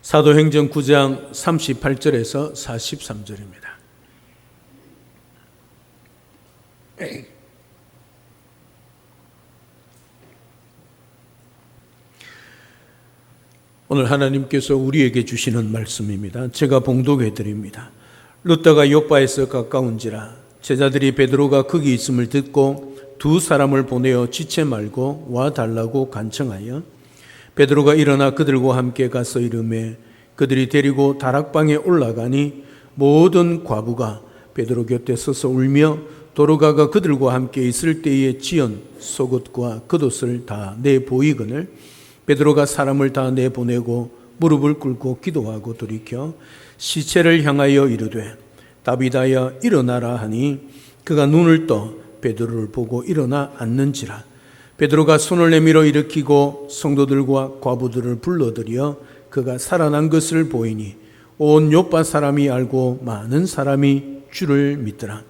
사도행전 9장 38절에서 43절입니다. 오늘 하나님께서 우리에게 주시는 말씀입니다. 제가 봉독해 드립니다. 룻다가 요빠에서 가까운지라 제자들이 베드로가 거기 있음을 듣고 두 사람을 보내어 지체 말고 와달라고 간청하여 베드로가 일어나 그들과 함께 가서 이르매 그들이 데리고 다락방에 올라가니 모든 과부가 베드로 곁에 서서 울며 도로가가 그들과 함께 있을 때에 지은 속옷과 겉옷을 다 내보이거늘 베드로가 사람을 다 내보내고 무릎을 꿇고 기도하고 돌이켜 시체를 향하여 이르되 다비다야 일어나라 하니 그가 눈을 떠 베드로를 보고 일어나 앉는지라 베드로가 손을 내밀어 일으키고 성도들과 과부들을 불러들여 그가 살아난 것을 보이니 온 요빠 사람이 알고 많은 사람이 주를 믿더라.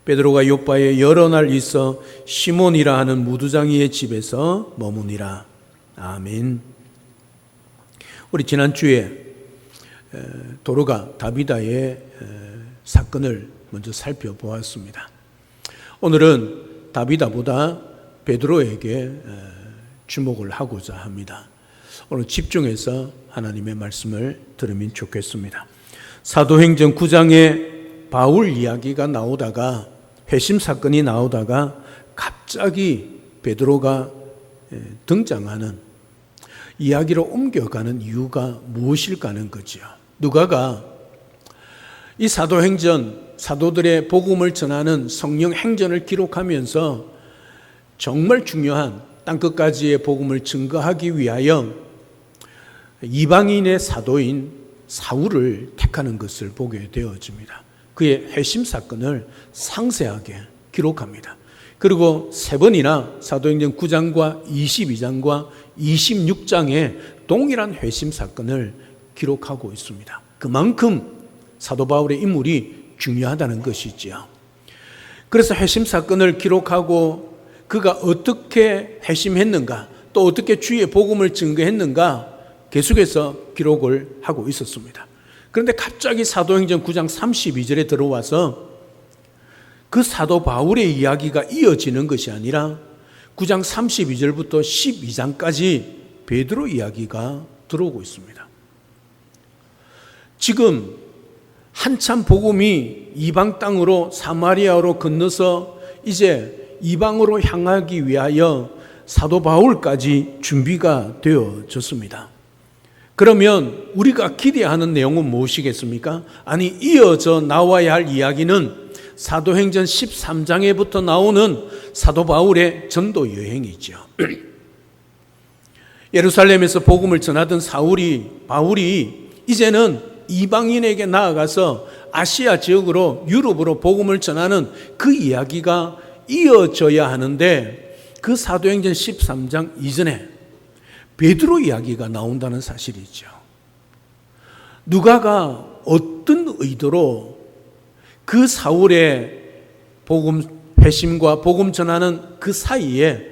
베드로가 요빠에 여러 날 있어 시몬이라 하는 무두장이의 집에서 머무니라. 아멘. 우리 지난주에 도로가 다비다의 사건을 먼저 살펴보았습니다. 오늘은 다비다보다 베드로에게 주목을 하고자 합니다. 오늘 집중해서 하나님의 말씀을 들으면 좋겠습니다. 사도행전 9장에 바울 이야기가 나오다가 회심 사건이 나오다가 갑자기 베드로가 등장하는 이야기로 옮겨가는 이유가 무엇일까 하는 거죠. 누가가 이 사도행전 사도들의 복음을 전하는 성령 행전을 기록하면서 정말 중요한 땅끝까지의 복음을 증거하기 위하여 이방인의 사도인 사울을 택하는 것을 보게 되어집니다. 그의 회심 사건을 상세하게 기록합니다. 그리고 세 번이나 사도행전 9장과 22장과 26장에 동일한 회심 사건을 기록하고 있습니다. 그만큼 사도 바울의 인물이 중요하다는 것이지요. 그래서 회심 사건을 기록하고 그가 어떻게 회심했는가, 또 어떻게 주의 복음을 증거했는가 계속해서 기록을 하고 있었습니다. 그런데 갑자기 사도행전 9장 32절에 들어와서 그 사도 바울의 이야기가 이어지는 것이 아니라 9장 32절부터 12장까지 베드로 이야기가 들어오고 있습니다. 지금 한참 복음이 이방 땅으로 사마리아로 건너서 이제 이방으로 향하기 위하여 사도 바울까지 준비가 되어졌습니다. 그러면 우리가 기대하는 내용은 무엇이겠습니까? 아니, 이어져 나와야 할 이야기는 사도행전 13장에부터 나오는 사도 바울의 전도 여행이죠. 예루살렘에서 복음을 전하던 바울이 이제는 이방인에게 나아가서 아시아 지역으로 유럽으로 복음을 전하는 그 이야기가 이어져야 하는데 그 사도행전 13장 이전에 베드로 이야기가 나온다는 사실이죠. 누가가 어떤 의도로 그 사울의 복음 회심과 복음 전하는 그 사이에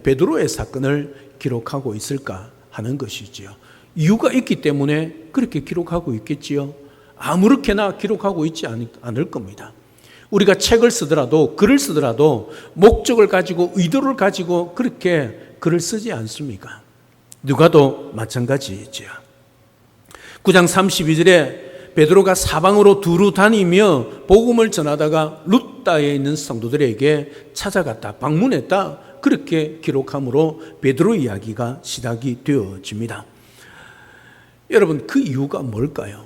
베드로의 사건을 기록하고 있을까 하는 것이지요. 이유가 있기 때문에 그렇게 기록하고 있겠지요. 아무렇게나 기록하고 있지 않을 겁니다. 우리가 책을 쓰더라도 글을 쓰더라도 목적을 가지고 의도를 가지고 그렇게 글을 쓰지 않습니까? 누가도 마찬가지이지요. 9장 32절에 베드로가 사방으로 두루 다니며 복음을 전하다가 룻다에 있는 성도들에게 찾아갔다, 방문했다, 그렇게 기록함으로 베드로 이야기가 시작이 되어집니다. 여러분, 그 이유가 뭘까요?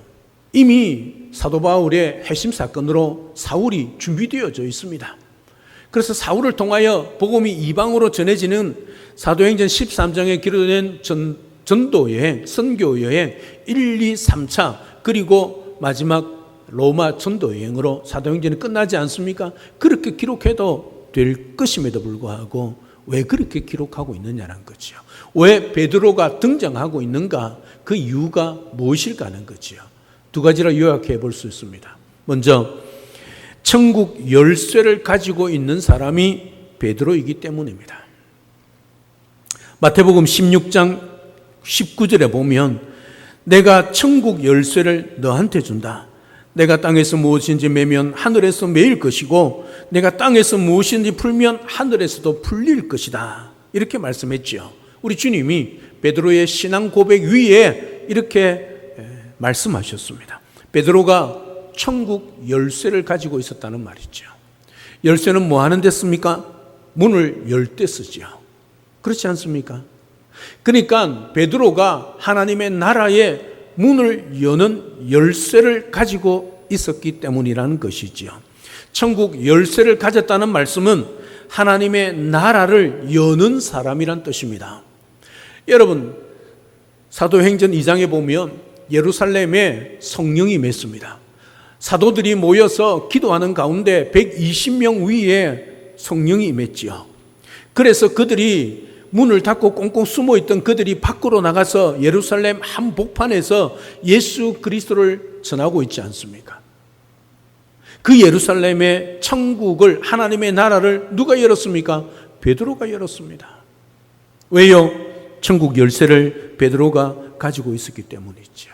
이미 사도 바울의 회심 사건으로 사울이 준비되어져 있습니다. 그래서 사울을 통하여 복음이 이방으로 전해지는 사도행전 13장에 기록된 전도여행, 선교여행 1, 2, 3차 그리고 마지막 로마 전도여행으로 사도행전이 끝나지 않습니까? 그렇게 기록해도 될 것임에도 불구하고 왜 그렇게 기록하고 있느냐는 거죠. 왜 베드로가 등장하고 있는가? 그 이유가 무엇일까 하는 거죠. 두 가지로 요약해 볼 수 있습니다. 먼저 천국 열쇠를 가지고 있는 사람이 베드로이기 때문입니다. 마태복음 16장 19절에 보면 내가 천국 열쇠를 너한테 준다. 내가 땅에서 무엇인지 매면 하늘에서 매일 것이고 내가 땅에서 무엇인지 풀면 하늘에서도 풀릴 것이다. 이렇게 말씀했죠. 우리 주님이 베드로의 신앙 고백 위에 이렇게 말씀하셨습니다. 베드로가 천국 열쇠를 가지고 있었다는 말이죠. 열쇠는 뭐 하는 데 씁니까? 문을 열 때 쓰죠. 그렇지 않습니까? 그러니까 베드로가 하나님의 나라의 문을 여는 열쇠를 가지고 있었기 때문이라는 것이지요. 천국 열쇠를 가졌다는 말씀은 하나님의 나라를 여는 사람이란 뜻입니다. 여러분, 사도행전 2장에 보면 예루살렘에 성령이 임했습니다. 사도들이 모여서 기도하는 가운데 120명 위에 성령이 임했지요. 그래서 그들이 문을 닫고 꽁꽁 숨어있던 그들이 밖으로 나가서 예루살렘 한복판에서 예수 그리스도를 전하고 있지 않습니까? 그 예루살렘의 천국을, 하나님의 나라를 누가 열었습니까? 베드로가 열었습니다. 왜요? 천국 열쇠를 베드로가 가지고 있었기 때문이죠.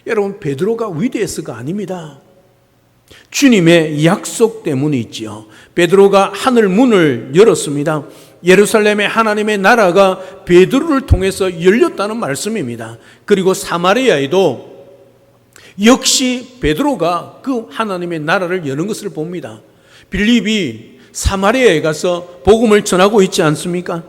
여러분, 베드로가 위대해서가 아닙니다. 주님의 약속 때문이지요. 베드로가 하늘 문을 열었습니다. 예루살렘의 하나님의 나라가 베드로를 통해서 열렸다는 말씀입니다. 그리고 사마리아에도 역시 베드로가 그 하나님의 나라를 여는 것을 봅니다. 빌립이 사마리아에 가서 복음을 전하고 있지 않습니까?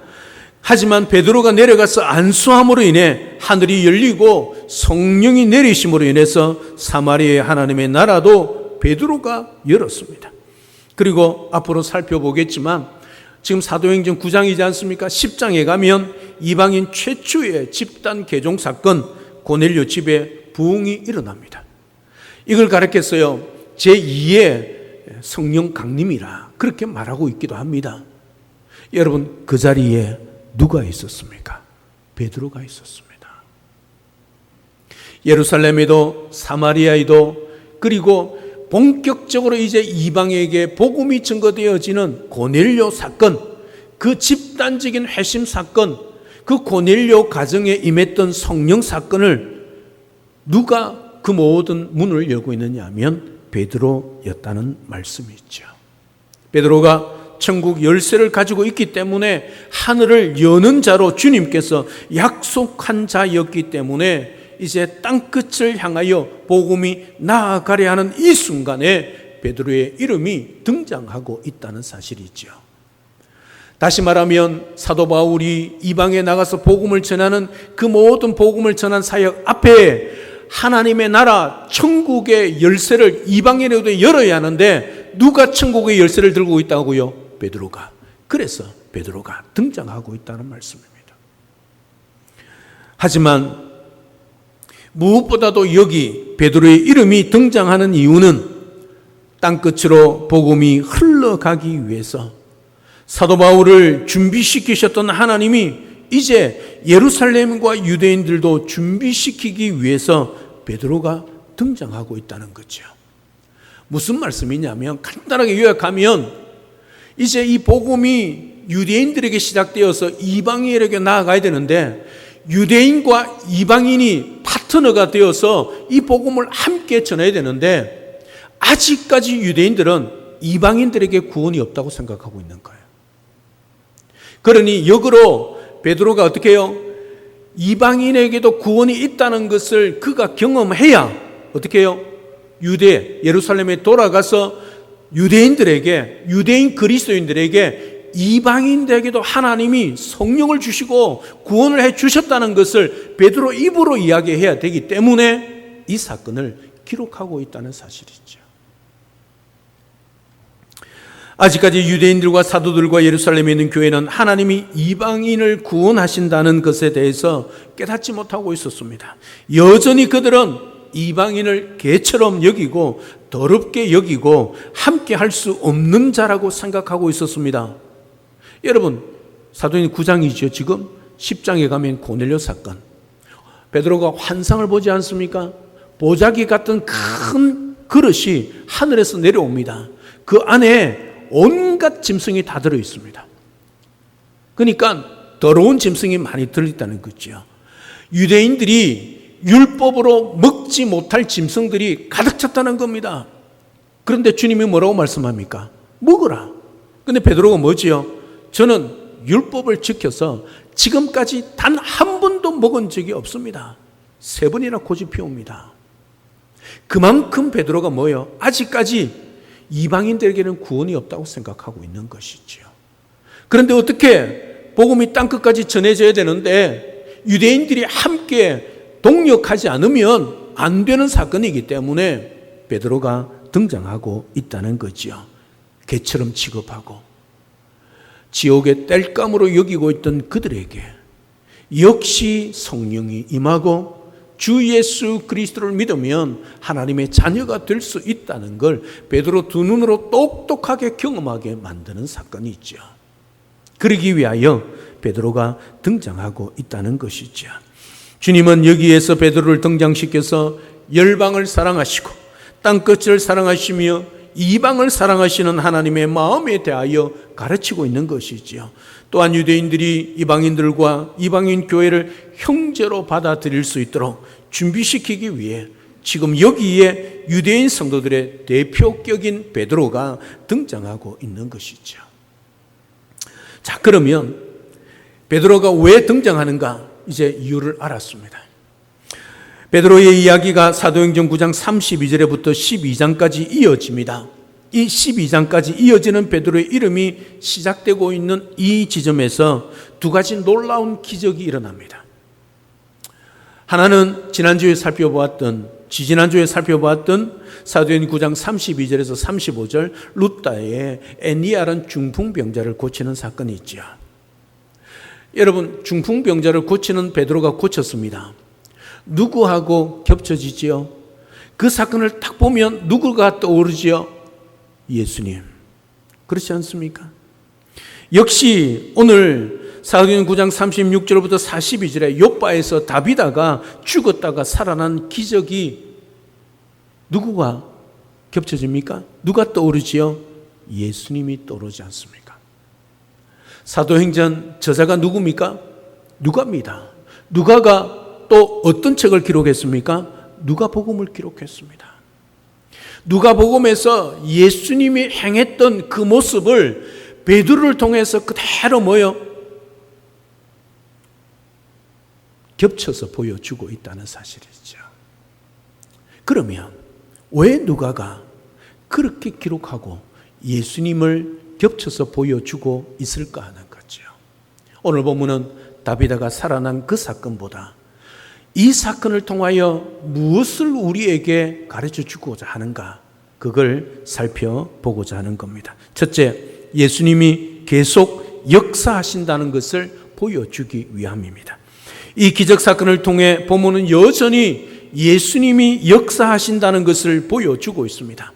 하지만 베드로가 내려가서 안수함으로 인해 하늘이 열리고 성령이 내리심으로 인해서 사마리아의 하나님의 나라도 베드로가 열었습니다. 그리고 앞으로 살펴보겠지만 지금 사도행전 9장이지 않습니까? 10장에 가면 이방인 최초의 집단 개종 사건, 고넬료 집에 부흥이 일어납니다. 이걸 가르쳤어요. 제2의 성령 강림이라 그렇게 말하고 있기도 합니다. 여러분, 그 자리에 누가 있었습니까? 베드로가 있었습니다. 예루살렘에도 사마리아에도 그리고 본격적으로 이제 이방에게 복음이 증거되어지는 고넬료 사건, 그 집단적인 회심 사건, 그 고넬료 가정에 임했던 성령 사건을 누가 그 모든 문을 열고 있느냐 하면 베드로였다는 말씀이죠. 베드로가 천국 열쇠를 가지고 있기 때문에 하늘을 여는 자로 주님께서 약속한 자였기 때문에 이제 땅끝을 향하여 복음이 나아가려 하는 이 순간에 베드로의 이름이 등장하고 있다는 사실이죠. 다시 말하면 사도 바울이 이방에 나가서 복음을 전하는 그 모든 복음을 전한 사역 앞에 하나님의 나라 천국의 열쇠를 이방인에도 열어야 하는데 누가 천국의 열쇠를 들고 있다고요? 베드로가. 그래서 베드로가 등장하고 있다는 말씀입니다. 하지만 무엇보다도 여기 베드로의 이름이 등장하는 이유는 땅끝으로 복음이 흘러가기 위해서 사도 바울을 준비시키셨던 하나님이 이제 예루살렘과 유대인들도 준비시키기 위해서 베드로가 등장하고 있다는 거죠. 무슨 말씀이냐면 간단하게 요약하면 이제 이 복음이 유대인들에게 시작되어서 이방인에게 나아가야 되는데 유대인과 이방인이 파트너가 되어서 이 복음을 함께 전해야 되는데 아직까지 유대인들은 이방인들에게 구원이 없다고 생각하고 있는 거예요. 그러니 역으로 베드로가 어떻게 해요? 이방인에게도 구원이 있다는 것을 그가 경험해야 어떻게 해요? 예루살렘에 돌아가서 유대인들에게, 유대인 그리스도인들에게 이방인들에게도 하나님이 성령을 주시고 구원을 해 주셨다는 것을 베드로 입으로 이야기해야 되기 때문에 이 사건을 기록하고 있다는 사실이죠. 아직까지 유대인들과 사도들과 예루살렘에 있는 교회는 하나님이 이방인을 구원하신다는 것에 대해서 깨닫지 못하고 있었습니다. 여전히 그들은 이방인을 개처럼 여기고 더럽게 여기고 함께 할 수 없는 자라고 생각하고 있었습니다. 여러분, 사도행전 9장이죠. 지금 10장에 가면 고넬료 사건. 베드로가 환상을 보지 않습니까? 보자기 같은 큰 그릇이 하늘에서 내려옵니다. 그 안에 온갖 짐승이 다 들어 있습니다. 그러니까 더러운 짐승이 많이 들어있다는 거죠. 유대인들이 율법으로 먹지 못할 짐승들이 가득 찼다는 겁니다. 그런데 주님이 뭐라고 말씀합니까? 먹으라. 근데 베드로가 뭐지요? 저는 율법을 지켜서 지금까지 단 한 번도 먹은 적이 없습니다. 3번이나 고집 피웁니다. 그만큼 베드로가 뭐예요? 아직까지 이방인들에게는 구원이 없다고 생각하고 있는 것이죠. 그런데 어떻게 복음이 땅끝까지 전해져야 되는데 유대인들이 함께 동력하지 않으면 안 되는 사건이기 때문에 베드로가 등장하고 있다는 거죠. 개처럼 취급하고 지옥의 땔감으로 여기고 있던 그들에게 역시 성령이 임하고 주 예수 그리스도를 믿으면 하나님의 자녀가 될 수 있다는 걸 베드로 두 눈으로 똑똑하게 경험하게 만드는 사건이 있죠. 그러기 위하여 베드로가 등장하고 있다는 것이죠. 주님은 여기에서 베드로를 등장시켜서 열방을 사랑하시고 땅끝을 사랑하시며 이방을 사랑하시는 하나님의 마음에 대하여 가르치고 있는 것이지요. 또한 유대인들이 이방인들과 이방인 교회를 형제로 받아들일 수 있도록 준비시키기 위해 지금 여기에 유대인 성도들의 대표격인 베드로가 등장하고 있는 것이죠. 자, 그러면 베드로가 왜 등장하는가? 이제 이유를 알았습니다. 베드로의 이야기가 사도행전 9장 32절부터 12장까지 이어집니다. 이 12장까지 이어지는 베드로의 이름이 시작되고 있는 이 지점에서 두 가지 놀라운 기적이 일어납니다. 하나는 지지난주에 살펴보았던 사도행전 9장 32절에서 35절 루다의 애니아라는 중풍병자를 고치는 사건이 있죠. 여러분, 중풍병자를 고치는 베드로가 고쳤습니다. 누구하고 겹쳐지지요? 그 사건을 딱 보면 누구가 떠오르지요? 예수님. 그렇지 않습니까? 역시 오늘 사도행전 9장 36절부터 42절에 욥바에서 다비다가 죽었다가 살아난 기적이 누구가 겹쳐집니까? 누가 떠오르지요? 예수님이 떠오르지 않습니까? 사도행전 저자가 누굽니까? 누가입니다. 누가가 또 어떤 책을 기록했습니까? 누가복음을 기록했습니다. 누가복음에서 예수님이 행했던 그 모습을 베드로를 통해서 그대로 겹쳐서 보여주고 있다는 사실이죠. 그러면 왜 누가가 그렇게 기록하고 예수님을 겹쳐서 보여주고 있을까 하는 거죠. 오늘 본문은 다비다가 살아난 그 사건보다 이 사건을 통하여 무엇을 우리에게 가르쳐 주고자 하는가, 그걸 살펴보고자 하는 겁니다. 첫째, 예수님이 계속 역사하신다는 것을 보여주기 위함입니다. 이 기적 사건을 통해 본문은 여전히 예수님이 역사하신다는 것을 보여주고 있습니다.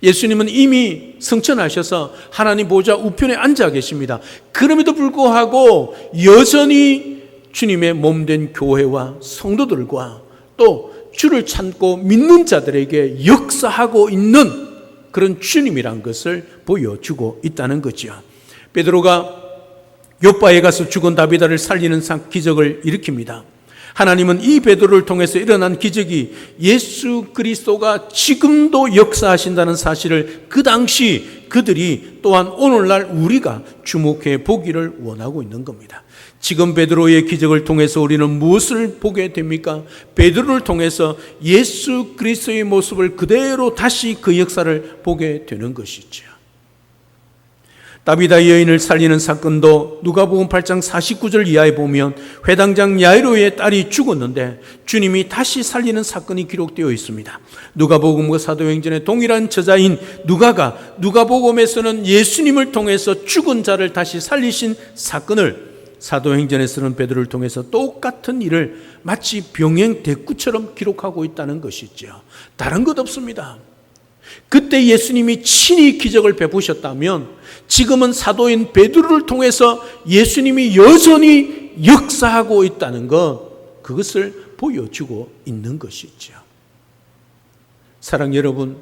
예수님은 이미 승천하셔서 하나님 보좌 우편에 앉아 계십니다. 그럼에도 불구하고 여전히 주님의 몸된 교회와 성도들과 또 주를 찾고 믿는 자들에게 역사하고 있는 그런 주님이란 것을 보여주고 있다는 거죠. 베드로가 욥바에 가서 죽은 다비다를 살리는 기적을 일으킵니다. 하나님은 이 베드로를 통해서 일어난 기적이 예수 그리스도가 지금도 역사하신다는 사실을 그 당시 그들이 또한 오늘날 우리가 주목해 보기를 원하고 있는 겁니다. 지금 베드로의 기적을 통해서 우리는 무엇을 보게 됩니까? 베드로를 통해서 예수 그리스도의 모습을 그대로 다시 그 역사를 보게 되는 것이죠. 다비다 여인을 살리는 사건도 누가복음 8장 49절 이하에 보면 회당장 야이로의 딸이 죽었는데 주님이 다시 살리는 사건이 기록되어 있습니다. 누가복음과 사도행전의 동일한 저자인 누가가 누가복음에서는 예수님을 통해서 죽은 자를 다시 살리신 사건을 사도행전에서는 베드로를 통해서 똑같은 일을 마치 병행 대꾸처럼 기록하고 있다는 것이죠. 다른 것 없습니다. 그때 예수님이 친히 기적을 베푸셨다면 지금은 사도인 베드로를 통해서 예수님이 여전히 역사하고 있다는 것, 그것을 보여주고 있는 것이죠. 사랑 여러분,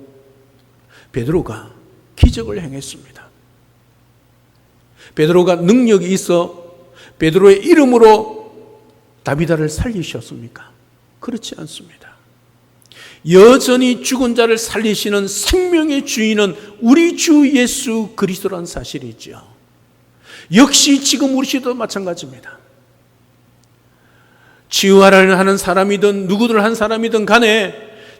베드로가 기적을 행했습니다. 베드로가 능력이 있어 베드로의 이름으로 다비다를 살리셨습니까? 그렇지 않습니다. 여전히 죽은 자를 살리시는 생명의 주인은 우리 주 예수 그리스도라는 사실이죠. 역시 지금 우리 시대도 마찬가지입니다. 치유하려는 하는 사람이든 누구들 한 사람이든 간에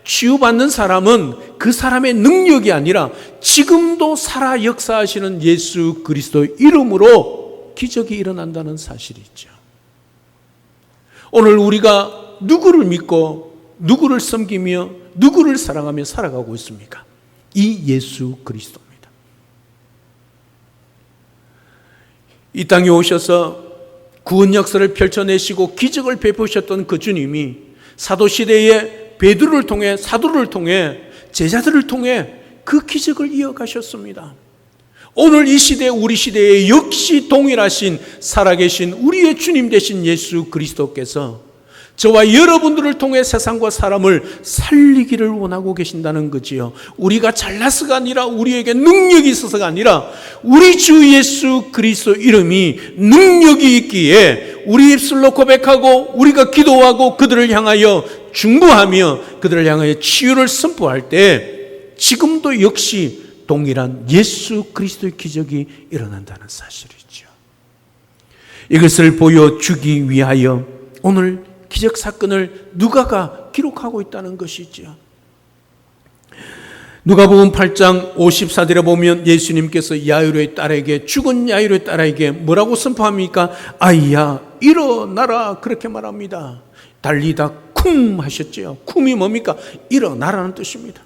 치유받는 사람은 그 사람의 능력이 아니라 지금도 살아 역사하시는 예수 그리스도 이름으로 기적이 일어난다는 사실이죠. 오늘 우리가 누구를 믿고 누구를 섬기며 누구를 사랑하며 살아가고 있습니까? 이 예수 그리스도입니다. 이 땅에 오셔서 구원 역사를 펼쳐내시고 기적을 베푸셨던 그 주님이 사도시대에 베드로를 통해 사도를 통해 제자들을 통해 그 기적을 이어가셨습니다. 오늘 이 시대 우리 시대에 역시 동일하신 살아계신 우리의 주님 되신 예수 그리스도께서 저와 여러분들을 통해 세상과 사람을 살리기를 원하고 계신다는 거지요. 우리가 잘나서가 아니라 우리에게 능력이 있어서가 아니라 우리 주 예수 그리스도 이름이 능력이 있기에 우리 입술로 고백하고 우리가 기도하고 그들을 향하여 중보하며 그들을 향하여 치유를 선포할 때 지금도 역시 동일한 예수 그리스도의 기적이 일어난다는 사실이죠. 이것을 보여주기 위하여 오늘 기적 사건을 누가가 기록하고 있다는 것이죠. 누가복음 8장 54절에 보면 예수님께서 야이로의 딸에게 죽은 야이로의 딸에게 뭐라고 선포합니까? 아이야 일어나라 그렇게 말합니다. 달리다 쿵 하셨죠. 쿵이 뭡니까? 일어나라는 뜻입니다.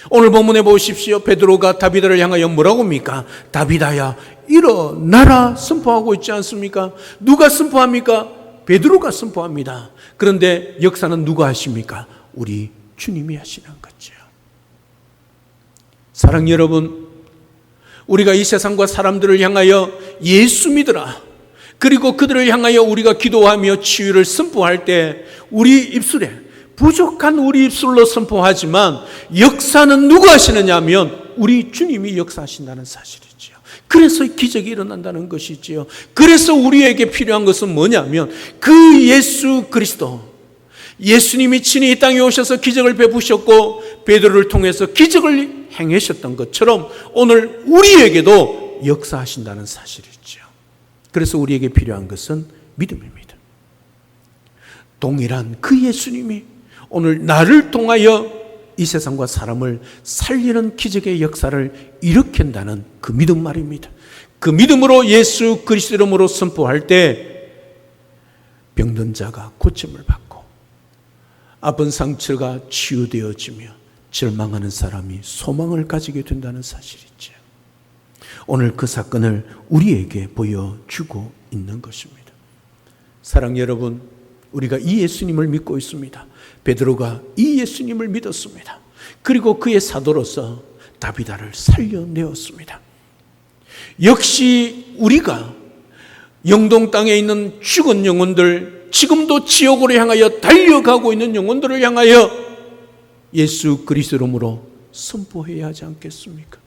오늘 본문에 보십시오. 베드로가 다비다를 향하여 뭐라고 합니까? 다비다야 일어나라 선포하고 있지 않습니까? 누가 선포합니까? 베드로가 선포합니다. 그런데 역사는 누가 하십니까? 우리 주님이 하시는 거죠. 사랑 여러분, 우리가 이 세상과 사람들을 향하여 예수 믿으라, 그리고 그들을 향하여 우리가 기도하며 치유를 선포할 때 우리 입술에 부족한 우리 입술로 선포하지만 역사는 누가 하시느냐 하면 우리 주님이 역사하신다는 사실이죠. 그래서 기적이 일어난다는 것이지요. 그래서 우리에게 필요한 것은 뭐냐면 그 예수 그리스도, 예수님이 친히 이 땅에 오셔서 기적을 베푸셨고 베드로를 통해서 기적을 행하셨던 것처럼 오늘 우리에게도 역사하신다는 사실이죠. 그래서 우리에게 필요한 것은 믿음입니다. 동일한 그 예수님이 오늘 나를 통하여 이 세상과 사람을 살리는 기적의 역사를 일으킨다는 그 믿음 말입니다. 그 믿음으로 예수 그리스도 이름으로 선포할 때 병든 자가 고침을 받고 아픈 상처가 치유되어지며 절망하는 사람이 소망을 가지게 된다는 사실이죠. 오늘 그 사건을 우리에게 보여주고 있는 것입니다. 사랑 여러분, 우리가 이 예수님을 믿고 있습니다. 베드로가 이 예수님을 믿었습니다. 그리고 그의 사도로서 다비다를 살려내었습니다. 역시 우리가 영동 땅에 있는 죽은 영혼들, 지금도 지옥으로 향하여 달려가고 있는 영혼들을 향하여 예수 그리스도 이름으로 선포해야 하지 않겠습니까?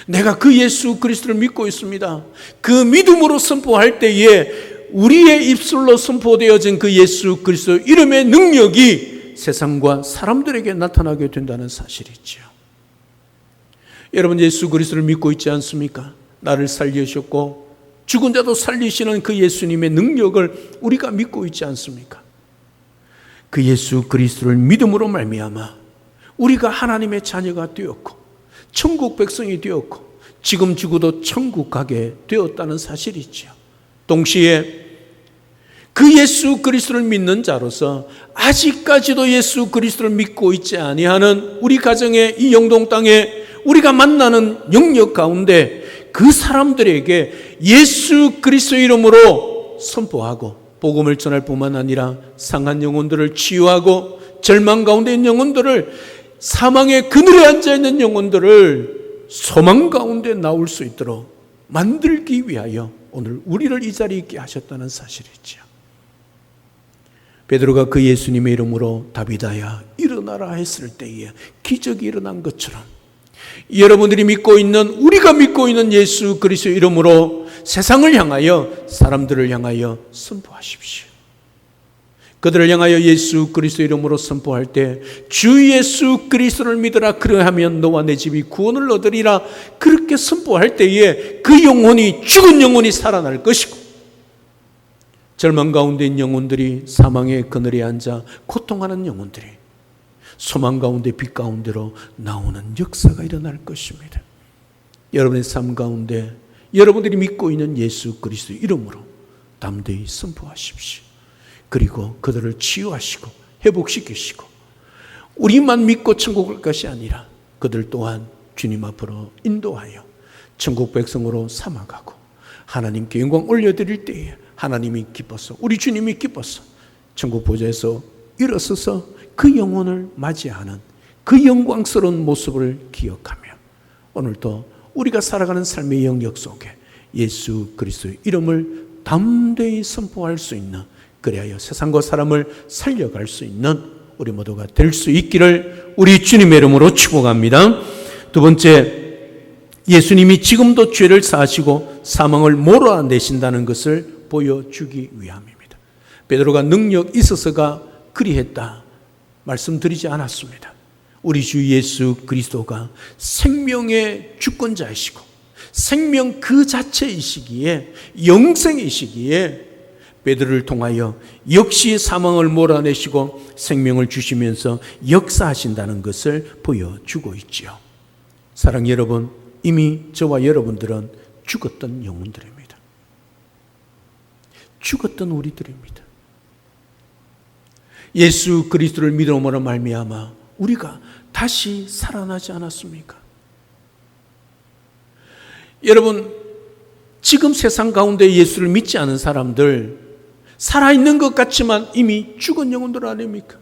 내가 그 예수 그리스도를 믿고 있습니다. 그 믿음으로 선포할 때에 우리의 입술로 선포되어진 그 예수 그리스도 이름의 능력이 세상과 사람들에게 나타나게 된다는 사실이죠. 여러분, 예수 그리스도를 믿고 있지 않습니까? 나를 살리셨고 죽은 자도 살리시는 그 예수님의 능력을 우리가 믿고 있지 않습니까? 그 예수 그리스도를 믿음으로 말미암아 우리가 하나님의 자녀가 되었고 천국 백성이 되었고 지금 죽어도 천국 가게 되었다는 사실이죠. 동시에 그 예수 그리스도를 믿는 자로서 아직까지도 예수 그리스도를 믿고 있지 아니하는 우리 가정의 이 영동 땅에 우리가 만나는 영역 가운데 그 사람들에게 예수 그리스도 이름으로 선포하고 복음을 전할 뿐만 아니라 상한 영혼들을 치유하고 절망 가운데 있는 영혼들을, 사망의 그늘에 앉아있는 영혼들을 소망 가운데 나올 수 있도록 만들기 위하여 오늘 우리를 이 자리에 있게 하셨다는 사실이죠. 베드로가 그 예수님의 이름으로 다비다야 일어나라 했을 때에 기적이 일어난 것처럼 여러분들이 믿고 있는, 우리가 믿고 있는 예수 그리스도 이름으로 세상을 향하여 사람들을 향하여 선포하십시오. 그들을 향하여 예수 그리스도 이름으로 선포할 때 주 예수 그리스도를 믿으라, 그러하면 너와 내 집이 구원을 얻으리라, 그렇게 선포할 때에 그 영혼이, 죽은 영혼이 살아날 것이고, 절망 가운데 있는 영혼들이, 사망의 그늘에 앉아 고통하는 영혼들이 소망 가운데, 빛 가운데로 나오는 역사가 일어날 것입니다. 여러분의 삶 가운데 여러분들이 믿고 있는 예수 그리스도 이름으로 담대히 선포하십시오. 그리고 그들을 치유하시고 회복시키시고, 우리만 믿고 천국 갈 것이 아니라 그들 또한 주님 앞으로 인도하여 천국 백성으로 삼아가고 하나님께 영광 올려드릴 때에 하나님이 기뻐서, 우리 주님이 기뻐서 천국 보좌에서 일어서서 그 영혼을 맞이하는 그 영광스러운 모습을 기억하며, 오늘도 우리가 살아가는 삶의 영역 속에 예수 그리스도의 이름을 담대히 선포할 수 있는, 그래야 세상과 사람을 살려갈 수 있는 우리 모두가 될 수 있기를 우리 주님의 이름으로 축복합니다. 두 번째, 예수님이 지금도 죄를 사하시고 사망을 몰아내신다는 것을 보여주기 위함입니다. 베드로가 능력 있어서가 그리했다 말씀드리지 않았습니다. 우리 주 예수 그리스도가 생명의 주권자이시고 생명 그 자체이시기에, 영생이시기에 베드로를 통하여 역시 사망을 몰아내시고 생명을 주시면서 역사하신다는 것을 보여주고 있지요. 사랑 여러분, 이미 저와 여러분들은 죽었던 영혼들입니다. 죽었던 우리들입니다. 예수 그리스도를 믿음으로 말미암아 우리가 다시 살아나지 않았습니까? 여러분, 지금 세상 가운데 예수를 믿지 않은 사람들, 살아있는 것 같지만 이미 죽은 영혼들 아닙니까?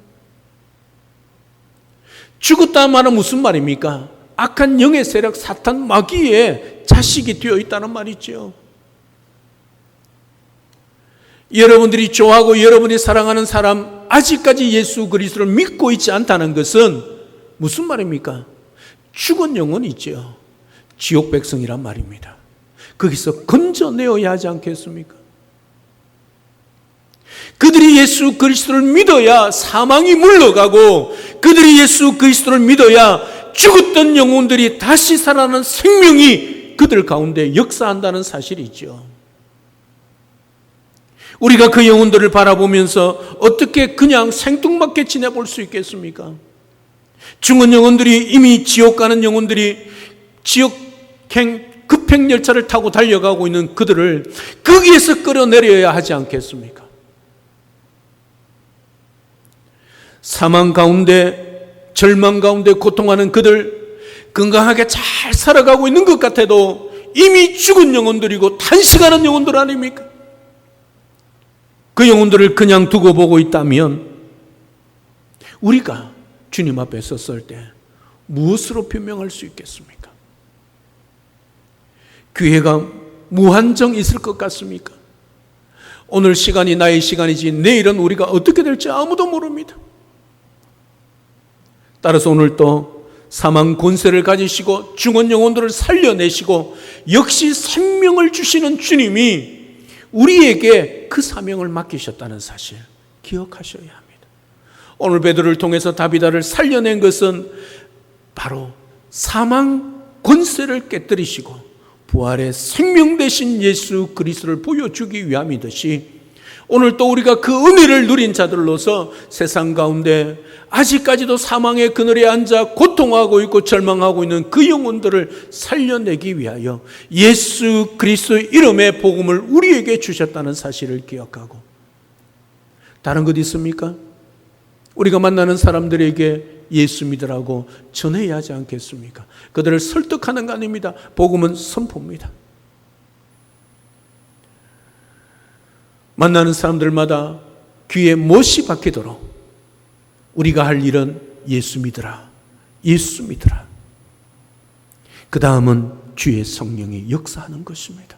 죽었다는 말은 무슨 말입니까? 악한 영의 세력 사탄 마귀의 자식이 되어 있다는 말이죠. 여러분들이 좋아하고 여러분이 사랑하는 사람, 아직까지 예수 그리스도를 믿고 있지 않다는 것은 무슨 말입니까? 죽은 영혼이죠. 지옥 백성이란 말입니다. 거기서 건져내어야 하지 않겠습니까? 그들이 예수 그리스도를 믿어야 사망이 물러가고, 그들이 예수 그리스도를 믿어야 죽었던 영혼들이 다시 살아나는 생명이 그들 가운데 역사한다는 사실이죠. 우리가 그 영혼들을 바라보면서 어떻게 그냥 생뚱맞게 지내볼 수 있겠습니까? 죽은 영혼들이, 이미 지옥 가는 영혼들이 지옥행 급행열차를 타고 달려가고 있는 그들을 거기에서 끌어내려야 하지 않겠습니까? 사망 가운데, 절망 가운데 고통하는 그들, 건강하게 잘 살아가고 있는 것 같아도 이미 죽은 영혼들이고 탄식하는 영혼들 아닙니까? 그 영혼들을 그냥 두고 보고 있다면 우리가 주님 앞에 섰을 때 무엇으로 변명할 수 있겠습니까? 기회가 무한정 있을 것 같습니까? 오늘 시간이 나의 시간이지 내일은 우리가 어떻게 될지 아무도 모릅니다. 따라서 오늘 또 사망 권세를 가지시고 죽은 영혼들을 살려내시고 역시 생명을 주시는 주님이 우리에게 그 사명을 맡기셨다는 사실 기억하셔야 합니다. 오늘 베드로를 통해서 다비다를 살려낸 것은 바로 사망 권세를 깨뜨리시고 부활의 생명 되신 예수 그리스도를 보여주기 위함이듯이, 오늘 또 우리가 그 은혜를 누린 자들로서 세상 가운데 아직까지도 사망의 그늘에 앉아 고통하고 있고 절망하고 있는 그 영혼들을 살려내기 위하여 예수 그리스도의 이름의 복음을 우리에게 주셨다는 사실을 기억하고, 다른 것 있습니까? 우리가 만나는 사람들에게 예수 믿으라고 전해야 하지 않겠습니까? 그들을 설득하는 거 아닙니다. 복음은 선포입니다. 만나는 사람들마다 귀에 못이 박히도록 우리가 할 일은 예수 믿으라, 예수 믿으라. 그 다음은 주의 성령이 역사하는 것입니다.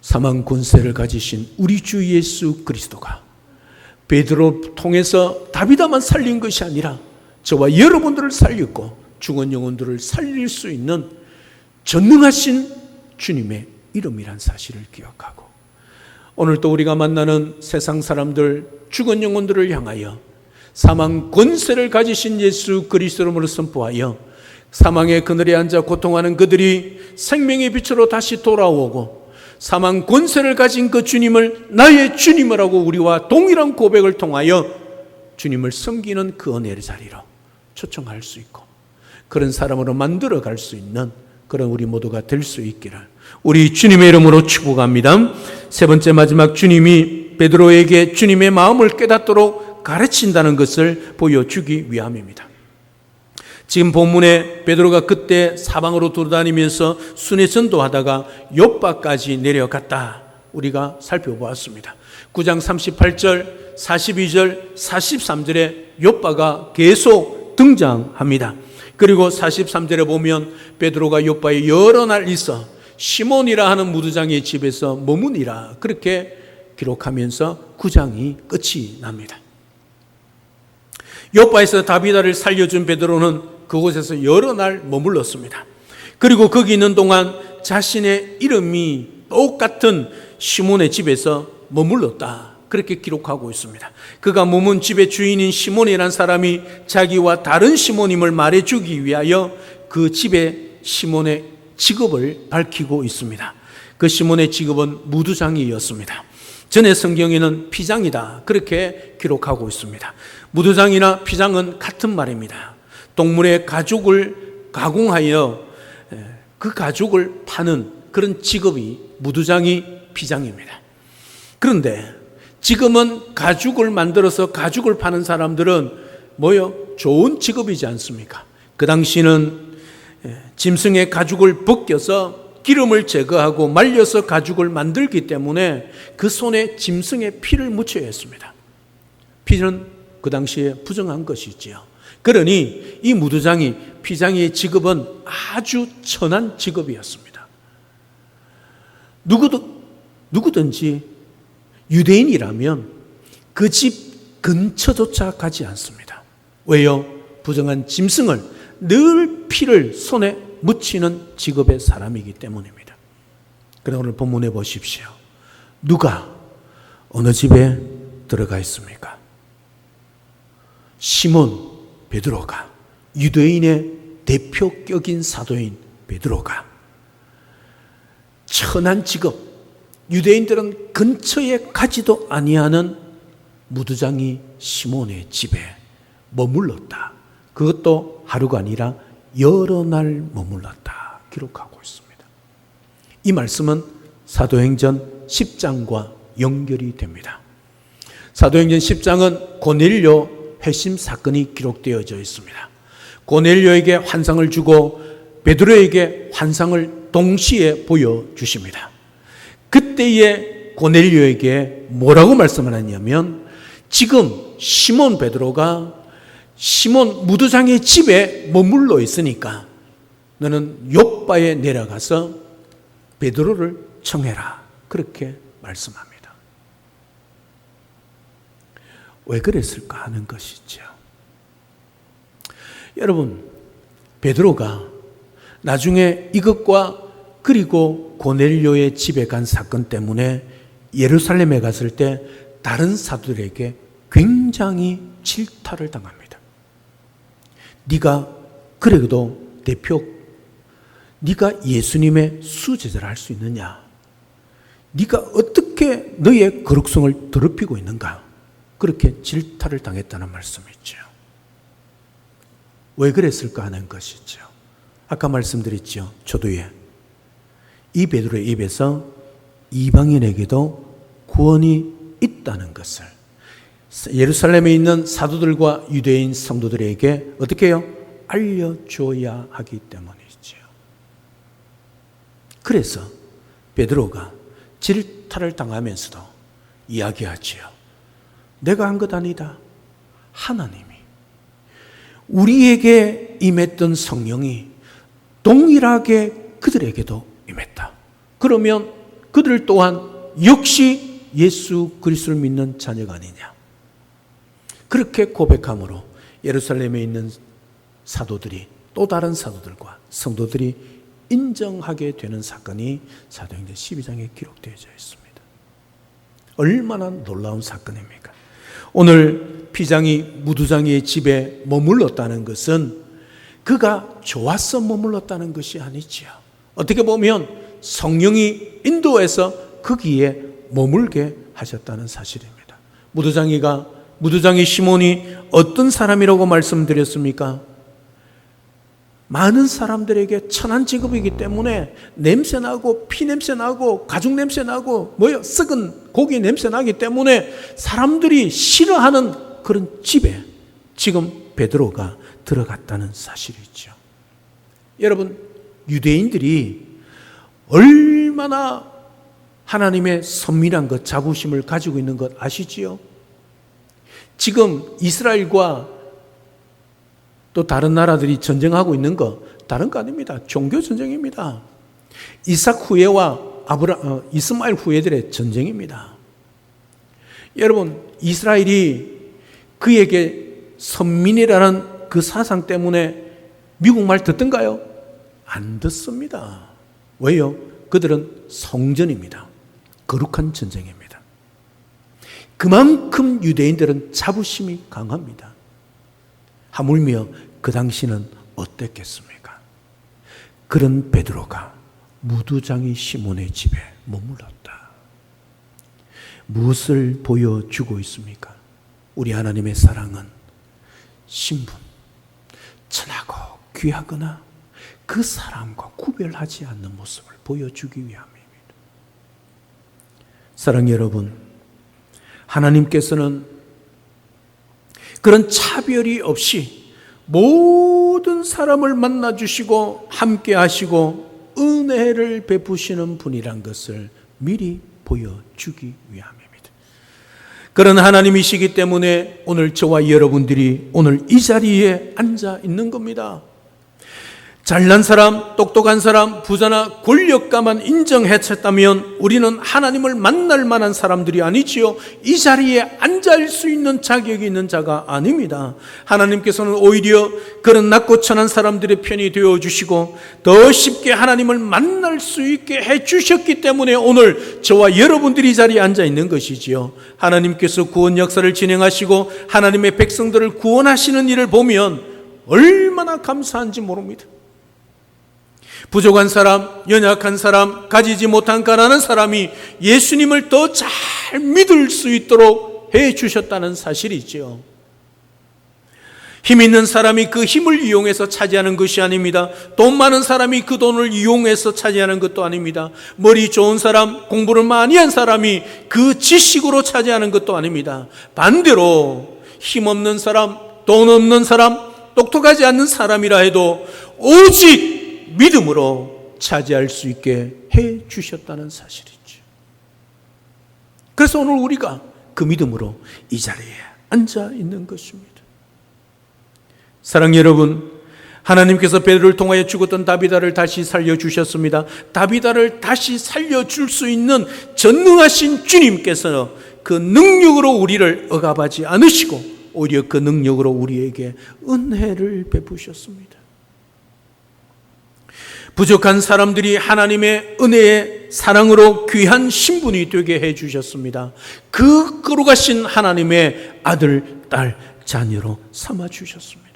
사망 권세를 가지신 우리 주 예수 그리스도가 베드로 통해서 다비다만 살린 것이 아니라 저와 여러분들을 살렸고 죽은 영혼들을 살릴 수 있는 전능하신 주님의 이름이란 사실을 기억하고, 오늘 또 우리가 만나는 세상 사람들, 죽은 영혼들을 향하여 사망 권세를 가지신 예수 그리스도로 선포하여 사망의 그늘에 앉아 고통하는 그들이 생명의 빛으로 다시 돌아오고 사망 권세를 가진 그 주님을 나의 주님을 하고 우리와 동일한 고백을 통하여 주님을 섬기는 그 은혜의 자리로 초청할 수 있고 그런 사람으로 만들어 갈 수 있는 그런 우리 모두가 될 수 있기를 우리 주님의 이름으로 축복합니다. 세 번째 마지막, 주님이 베드로에게 주님의 마음을 깨닫도록 가르친다는 것을 보여주기 위함입니다. 지금 본문에 베드로가 그때 사방으로 돌아다니면서 순회 전도하다가 욥바까지 내려갔다 우리가 살펴보았습니다. 9장 38절, 42절, 43절에 욥바가 계속 등장합니다. 그리고 43절에 보면 베드로가 욥바에 여러 날 있어 시몬이라 하는 무두장의 집에서 머무니라 그렇게 기록하면서 9장이 끝이 납니다. 욥바에서 다비다를 살려준 베드로는 그곳에서 여러 날 머물렀습니다. 그리고 거기 있는 동안 자신의 이름이 똑같은 시몬의 집에서 머물렀다 그렇게 기록하고 있습니다. 그가 머문 집의 주인인 시몬이라는 사람이 자기와 다른 시몬임을 말해주기 위하여 그 집의 시몬의 직업을 밝히고 있습니다. 그 시몬의 직업은 무두장이었습니다. 전에 성경에는 피장이다 그렇게 기록하고 있습니다. 무두장이나 피장은 같은 말입니다. 동물의 가죽을 가공하여 그 가죽을 파는 그런 직업이 무두장이 피장입니다. 그런데 지금은 가죽을 만들어서 가죽을 파는 사람들은 좋은 직업이지 않습니까? 그 당시는 짐승의 가죽을 벗겨서 기름을 제거하고 말려서 가죽을 만들기 때문에 그 손에 짐승의 피를 묻혀야 했습니다. 피는 그 당시에 부정한 것이지요. 그러니 이 무두장이 피장이의 직업은 아주 천한 직업이었습니다. 누구든지 유대인이라면 그 집 근처조차 가지 않습니다. 왜요? 부정한 짐승을 늘 피를 손에 묻히는 직업의 사람이기 때문입니다. 그런데 오늘 본문에 보십시오. 누가 어느 집에 들어가 있습니까? 시몬 베드로가, 유대인의 대표격인 사도인 베드로가 천한 직업, 유대인들은 근처에 가지도 아니하는 무두장이 시몬의 집에 머물렀다. 그것도 하루가 아니라 여러 날 머물렀다 기록하고 있습니다. 이 말씀은 사도행전 10장과 연결이 됩니다. 사도행전 10장은 고넬료 회심 사건이 기록되어져 있습니다. 고넬료에게 환상을 주고 베드로에게 환상을 동시에 보여주십니다. 그때의 고넬료에게 뭐라고 말씀을 하냐면 지금 시몬 베드로가 시몬 무두장의 집에 머물러 있으니까 너는 욥바에 내려가서 베드로를 청해라 그렇게 말씀합니다. 왜 그랬을까 하는 것이죠. 여러분, 베드로가 나중에 이것과 그리고 고넬료의 집에 간 사건 때문에 예루살렘에 갔을 때 다른 사도들에게 굉장히 질타를 당합니다. 네가 그래도 네가 예수님의 수제자를 할 수 있느냐? 네가 어떻게 너의 거룩성을 더럽히고 있는가? 그렇게 질타를 당했다는 말씀이죠. 왜 그랬을까 하는 것이죠. 아까 말씀드렸죠. 초두에 이 베드로의 입에서 이방인에게도 구원이 있다는 것을 예루살렘에 있는 사도들과 유대인 성도들에게 어떻게 해요? 알려줘야 하기 때문이죠. 그래서 베드로가 질타를 당하면서도 이야기하지요. 내가 한 것 아니다. 하나님이 우리에게 임했던 성령이 동일하게 그들에게도 임했다. 그러면 그들 또한 역시 예수 그리스도를 믿는 자녀가 아니냐. 그렇게 고백함으로 예루살렘에 있는 사도들이 또 다른 사도들과 성도들이 인정하게 되는 사건이 사도행전 12장에 기록되어져 있습니다. 얼마나 놀라운 사건입니까? 오늘 피장이 무두장이의 집에 머물렀다는 것은 그가 좋아서 머물렀다는 것이 아니지요. 어떻게 보면 성령이 인도해서 거기에 머물게 하셨다는 사실입니다. 무두장이 시몬이 어떤 사람이라고 말씀드렸습니까? 많은 사람들에게 천한 직업이기 때문에 냄새나고 피냄새나고 가죽 냄새나고 썩은 고기 냄새나기 때문에 사람들이 싫어하는 그런 집에 지금 베드로가 들어갔다는 사실이죠. 여러분, 유대인들이 얼마나 하나님의 선민한 것, 자부심을 가지고 있는 것 아시지요? 지금 이스라엘과 또 다른 나라들이 전쟁하고 있는 거 다른 거 아닙니다. 종교 전쟁입니다. 이삭 후예와 이스마엘 후예들의 전쟁입니다. 여러분, 이스라엘이 그에게 선민이라는 그 사상 때문에 미국 말 듣던가요? 안 듣습니다. 왜요? 그들은 성전입니다. 거룩한 전쟁입니다. 그만큼 유대인들은 자부심이 강합니다. 하물며 그 당시는 어땠겠습니까? 그런 베드로가 무두장이 시몬의 집에 머물렀다. 무엇을 보여주고 있습니까? 우리 하나님의 사랑은 신분, 천하고 귀하거나 그 사람과 구별하지 않는 모습을 보여주기 위함입니다. 사랑하는 여러분, 하나님께서는 그런 차별이 없이 모든 사람을 만나주시고 함께 하시고 은혜를 베푸시는 분이란 것을 미리 보여주기 위함입니다. 그런 하나님이시기 때문에 오늘 저와 여러분들이 오늘 이 자리에 앉아 있는 겁니다. 잘난 사람, 똑똑한 사람, 부자나 권력가만 인정했었다면 우리는 하나님을 만날 만한 사람들이 아니지요. 이 자리에 앉을 수 있는 자격이 있는 자가 아닙니다. 하나님께서는 오히려 그런 낮고 천한 사람들의 편이 되어주시고 더 쉽게 하나님을 만날 수 있게 해주셨기 때문에 오늘 저와 여러분들이 이 자리에 앉아 있는 것이지요. 하나님께서 구원 역사를 진행하시고 하나님의 백성들을 구원하시는 일을 보면 얼마나 감사한지 모릅니다. 부족한 사람, 연약한 사람, 가지지 못한 가난한 사람이 예수님을 더 잘 믿을 수 있도록 해 주셨다는 사실이죠. 힘 있는 사람이 그 힘을 이용해서 차지하는 것이 아닙니다. 돈 많은 사람이 그 돈을 이용해서 차지하는 것도 아닙니다. 머리 좋은 사람, 공부를 많이 한 사람이 그 지식으로 차지하는 것도 아닙니다. 반대로 힘없는 사람, 돈 없는 사람, 똑똑하지 않는 사람이라 해도 오직 믿음으로 차지할 수 있게 해 주셨다는 사실이죠. 그래서 오늘 우리가 그 믿음으로 이 자리에 앉아 있는 것입니다. 사랑하는 여러분, 하나님께서 베드로를 통하여 죽었던 다비다를 다시 살려주셨습니다. 다비다를 다시 살려줄 수 있는 전능하신 주님께서 그 능력으로 우리를 억압하지 않으시고 오히려 그 능력으로 우리에게 은혜를 베푸셨습니다. 부족한 사람들이 하나님의 은혜의 사랑으로 귀한 신분이 되게 해주셨습니다. 그 거룩하신 하나님의 아들, 딸, 자녀로 삼아주셨습니다.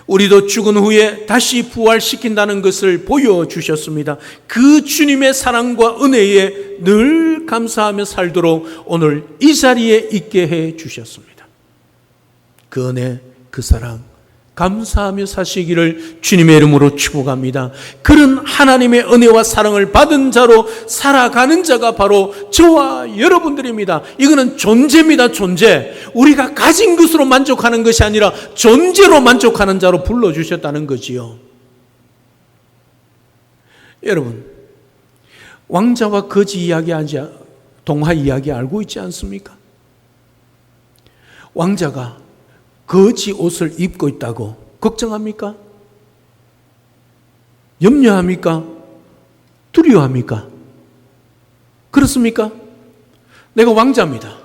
우리도 죽은 후에 다시 부활시킨다는 것을 보여주셨습니다. 그 주님의 사랑과 은혜에 늘 감사하며 살도록 오늘 이 자리에 있게 해주셨습니다. 그 은혜, 그 사랑 감사하며 사시기를 주님의 이름으로 축복합니다. 그런 하나님의 은혜와 사랑을 받은 자로 살아가는 자가 바로 저와 여러분들입니다. 이거는 존재입니다. 존재. 우리가 가진 것으로 만족하는 것이 아니라 존재로 만족하는 자로 불러주셨다는 거지요. 여러분, 왕자와 거지 이야기하지, 동화 이야기 알고 있지 않습니까? 왕자가 거지 옷을 입고 있다고 걱정합니까? 염려합니까? 두려워합니까? 그렇습니까? 내가 왕자입니다.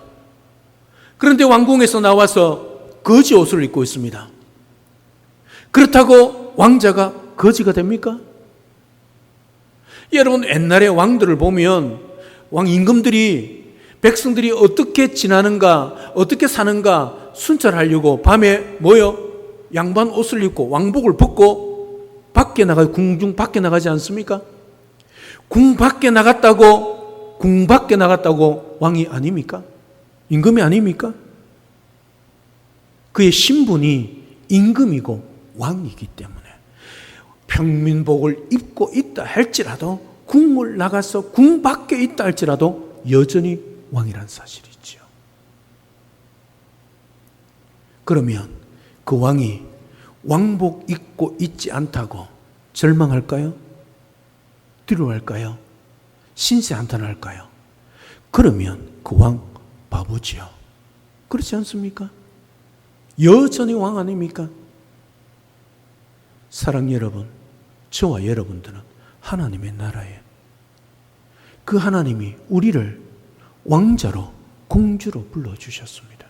그런데 왕궁에서 나와서 거지 옷을 입고 있습니다. 그렇다고 왕자가 거지가 됩니까? 여러분, 옛날에 왕들을 보면 왕 임금들이 백성들이 어떻게 지나는가, 어떻게 사는가 순찰하려고 밤에 양반 옷을 입고 왕복을 벗고 밖에 궁중 밖에 나가지 않습니까? 궁 밖에 나갔다고 왕이 아닙니까? 임금이 아닙니까? 그의 신분이 임금이고 왕이기 때문에 평민복을 입고 있다 할지라도 궁을 나가서 궁 밖에 있다 할지라도 여전히 왕이란 사실이지요. 그러면 그 왕이 왕복 입고 있지 않다고 절망할까요? 두려워할까요? 신세한탄할까요? 그러면 그 왕 바보지요. 그렇지 않습니까? 여전히 왕 아닙니까? 사랑 여러분, 저와 여러분들은 하나님의 나라에 그 하나님이 우리를 왕자로 공주로 불러주셨습니다.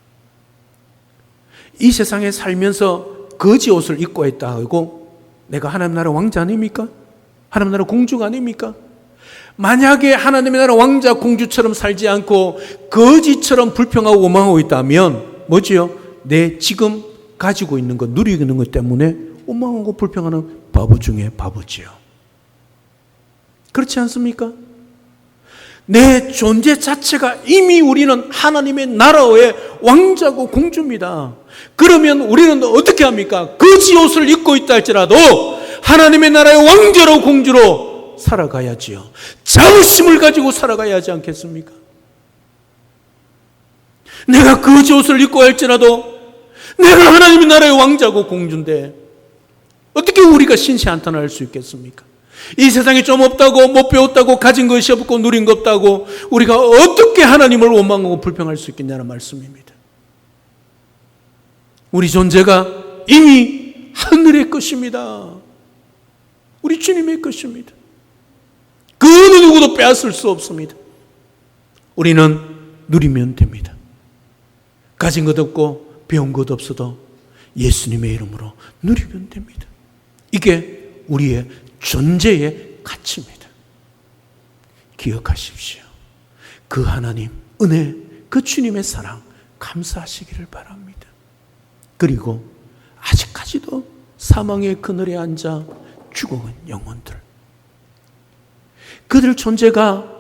이 세상에 살면서 거지 옷을 입고 있다 하고 내가 하나님 나라 왕자 아닙니까? 하나님 나라 공주가 아닙니까? 만약에 하나님의 나라 왕자 공주처럼 살지 않고 거지처럼 불평하고 원망하고 있다면 뭐지요? 내 지금 가지고 있는 것, 누리고 있는 것 때문에 원망하고 불평하는 바보 중에 바보지요. 그렇지 않습니까? 내 존재 자체가 이미 우리는 하나님의 나라의 왕자고 공주입니다. 그러면 우리는 어떻게 합니까? 거지 옷을 입고 있다 할지라도 하나님의 나라의 왕자로 공주로 살아가야지요. 자부심을 가지고 살아가야 하지 않겠습니까? 내가 거지 옷을 입고 할지라도 내가 하나님의 나라의 왕자고 공주인데 어떻게 우리가 신세한탄할 수 있겠습니까? 이 세상에 좀 없다고, 못 배웠다고, 가진 것이 없고 누린 것 없다고 우리가 어떻게 하나님을 원망하고 불평할 수 있겠냐는 말씀입니다. 우리 존재가 이미 하늘의 것입니다. 우리 주님의 것입니다. 그 어느 누구도 빼앗을 수 없습니다. 우리는 누리면 됩니다. 가진 것 없고 배운 것 없어도 예수님의 이름으로 누리면 됩니다. 이게 우리의 존재의 가치입니다. 기억하십시오. 그 하나님 은혜, 그 주님의 사랑 감사하시기를 바랍니다. 그리고 아직까지도 사망의 그늘에 앉아 죽어간 영혼들, 그들 존재가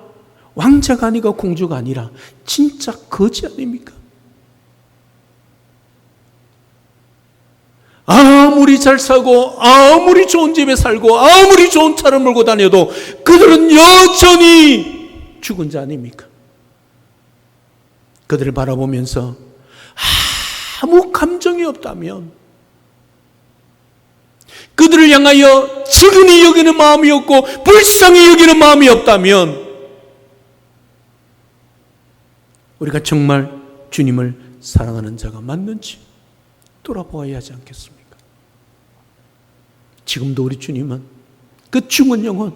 왕자가 아니고 공주가 아니라 진짜 거지 아닙니까? 아무리 잘 사고 아무리 좋은 집에 살고 아무리 좋은 차를 몰고 다녀도 그들은 여전히 죽은 자 아닙니까? 그들을 바라보면서 아무 감정이 없다면, 그들을 향하여 측은히 여기는 마음이 없고 불쌍히 여기는 마음이 없다면 우리가 정말 주님을 사랑하는 자가 맞는지 돌아보아야 하지 않겠습니까? 지금도 우리 주님은 그 죽은 영혼,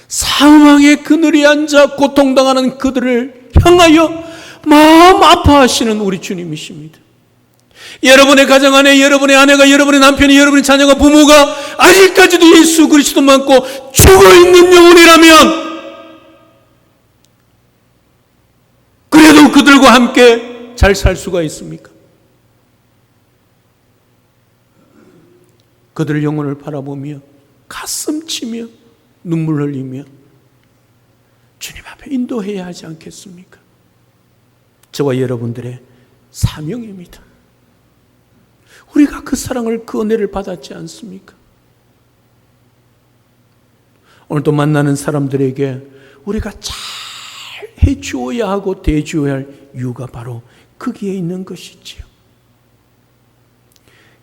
사망의 그늘에 앉아 고통당하는 그들을 향하여 마음 아파하시는 우리 주님이십니다. 여러분의 가정 안에 여러분의 아내가, 여러분의 남편이, 여러분의 자녀가, 부모가 아직까지도 예수 그리스도 믿고 죽어있는 영혼이라면 그래도 그들과 함께 잘 살 수가 있습니까? 그들 영혼을 바라보며 가슴 치며 눈물 흘리며 주님 앞에 인도해야 하지 않겠습니까? 저와 여러분들의 사명입니다. 우리가 그 사랑을, 그 은혜를 받았지 않습니까? 오늘도 만나는 사람들에게 우리가 잘 해주어야 하고 대주어야 할 이유가 바로 거기에 있는 것이지요.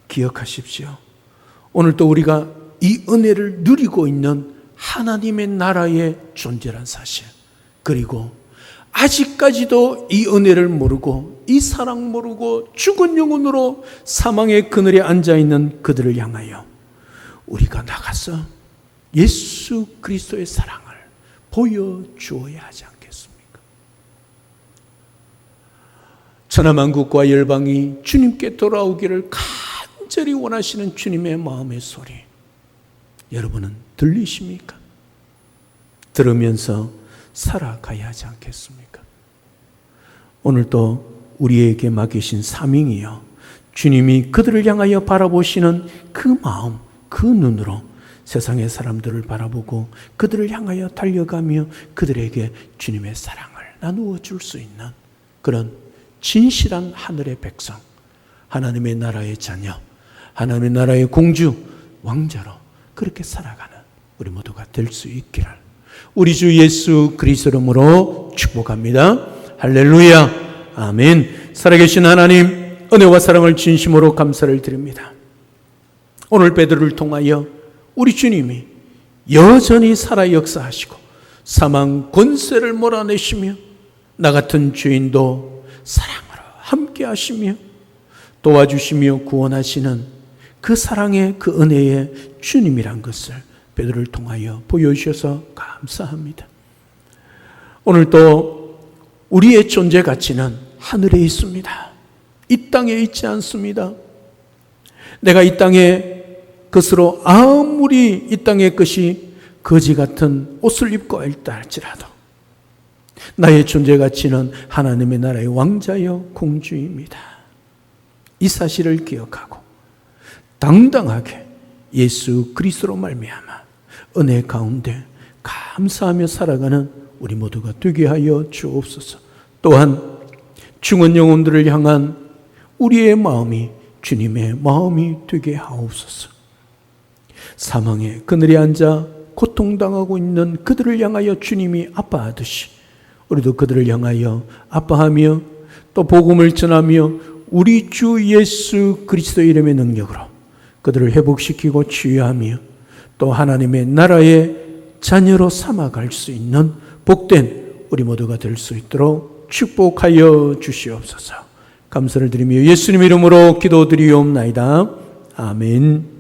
기억하십시오. 오늘도 우리가 이 은혜를 누리고 있는 하나님의 나라의 존재란 사실, 그리고 아직까지도 이 은혜를 모르고 이 사랑 모르고 죽은 영혼으로 사망의 그늘에 앉아있는 그들을 향하여 우리가 나가서 예수 그리스도의 사랑을 보여주어야 하지 않겠습니까? 천하만국과 열방이 주님께 돌아오기를 간절히 원하시는 주님의 마음의 소리, 여러분은 들리십니까? 들으면서 살아가야 하지 않겠습니까? 오늘도 우리에게 맡기신 사명이요, 주님이 그들을 향하여 바라보시는 그 마음, 그 눈으로 세상의 사람들을 바라보고 그들을 향하여 달려가며 그들에게 주님의 사랑을 나누어 줄 수 있는 그런 진실한 하늘의 백성, 하나님의 나라의 자녀, 하나님의 나라의 공주, 왕자로 그렇게 살아가는 우리 모두가 될 수 있기를 우리 주 예수 그리스도 이름으로 축복합니다. 할렐루야. 아멘. 살아계신 하나님, 은혜와 사랑을 진심으로 감사를 드립니다. 오늘 베드로를 통하여 우리 주님이 여전히 살아 역사하시고 사망 권세를 몰아내시며 나 같은 죄인도 사랑으로 함께 하시며 도와주시며 구원하시는 그 사랑의 그 은혜의 주님이란 것을 베드로를 통하여 보여주셔서 감사합니다. 오늘도 우리의 존재 가치는 하늘에 있습니다. 이 땅에 있지 않습니다. 내가 이 땅에 것으로 아무리 이 땅의 것이 거지 같은 옷을 입고 있다 할지라도 나의 존재 가치는 하나님의 나라의 왕자여 공주입니다. 이 사실을 기억하고 당당하게 예수 그리스도로 말미암아 은혜 가운데 감사하며 살아가는 우리 모두가 되게 하여 주옵소서. 또한 죽은 영혼들을 향한 우리의 마음이 주님의 마음이 되게 하옵소서. 사망의 그늘에 앉아 고통당하고 있는 그들을 향하여 주님이 아파하듯이 우리도 그들을 향하여 아파하며 또 복음을 전하며 우리 주 예수 그리스도 이름의 능력으로 그들을 회복시키고 치유하며 또 하나님의 나라의 자녀로 삼아갈 수 있는 복된 우리 모두가 될 수 있도록 축복하여 주시옵소서. 감사를 드리며 예수님 이름으로 기도드리옵나이다. 아멘.